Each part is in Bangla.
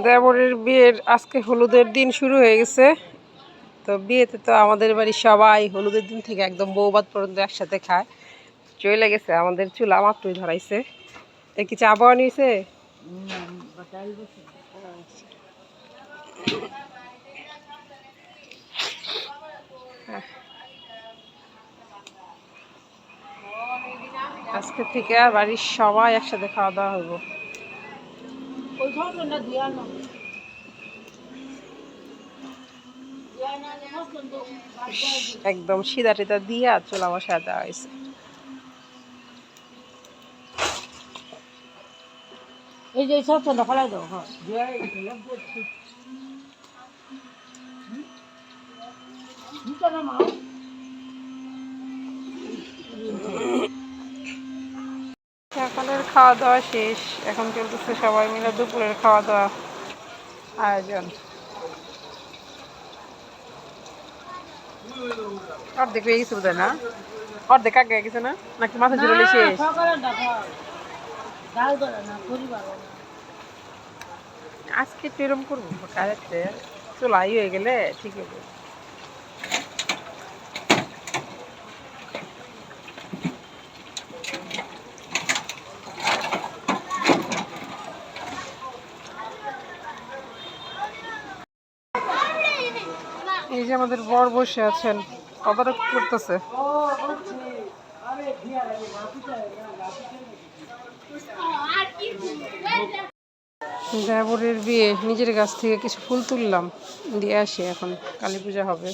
দেবরের বিয়ের আজকে হলুদের দিন শুরু হয়ে গেছে। তো বিয়েতে তো আমাদের বাড়ির সবাই হলুদের দিন থেকে একদম বৌভাত পর্যন্ত একসাথে খায়। চলে গেছে আমাদের চুলা মাত্রই ধরাইছে। এ কি চা পাওয়া নিয়েছে? আজকে থেকে বাড়ির সবাই একসাথে খাওয়া দাওয়া হইব। একদম সিদা টিদা দিয়া চুলা বসায় দেওয়া হয়েছে। এই যে সবটা ফেলাই দাও। হ্যাঁ সকালের খাওয়া দাওয়া শেষ, এখন চলতেছে সবাই মিলে দুপুরের খাওয়া দাওয়া আয়োজন। অর্ধেক হয়ে গেছে বোধহয় না? অর্ধেক আগে গেছে না, নাকি মাথা জুড়ে শেষ? আজকে তো এরকম করবো, কারেক্টে চুলাই হয়ে গেলে ঠিক হবে। এই যে আমাদের বর বসে আছেন, তদারক করতেছে। দেবরের বিয়ে, নিজের কাছ থেকে কিছু ফুল তুললাম, দিয়ে আসি, এখন কালী পূজা হবে।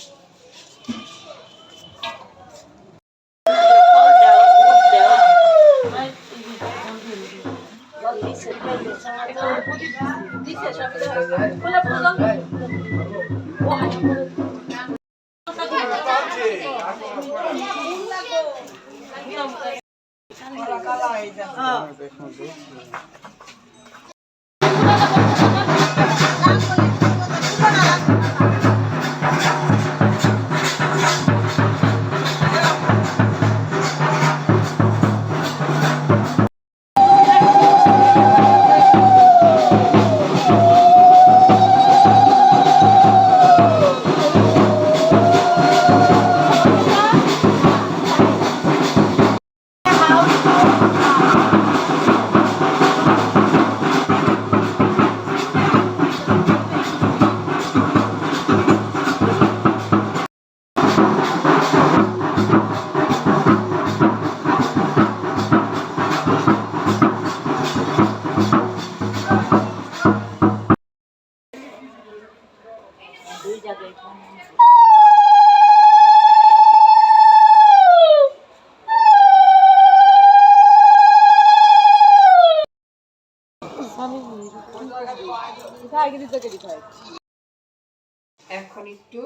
এখন একটু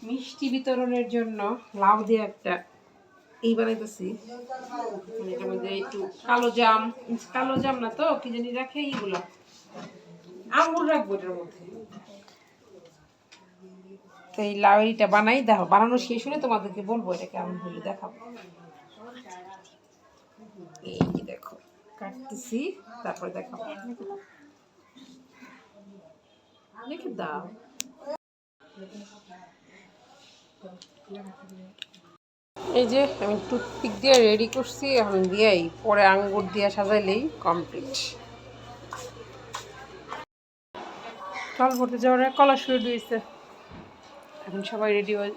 মিষ্টি বিতরণের জন্য লাউ দিয়ে একটা এই বানাইতেছি। এটার মধ্যে একটু কালো জাম না তো কি জানি রাখে, এইগুলো আঙুর রাখবো এটার মধ্যে। তো এই লাউরিটা বানাই, দেখো বানানো শেষ হলে তোমাদেরকে বলবো এটা কেমন হলে দেখাবো। এই যে দেখো কাটতেছি, তারপরে দেখাবো। দেখে দাও। এই যে আমি টুথপিক দিয়ে রেডি করছি, এখন দিয়েই পরে আঙ্গুর দিয়ে সাজাইলেই কমপ্লিট। কল করতে যাওয়ার কলা শুরু দিয়েছে, এখন সবাই রেডি হয়ে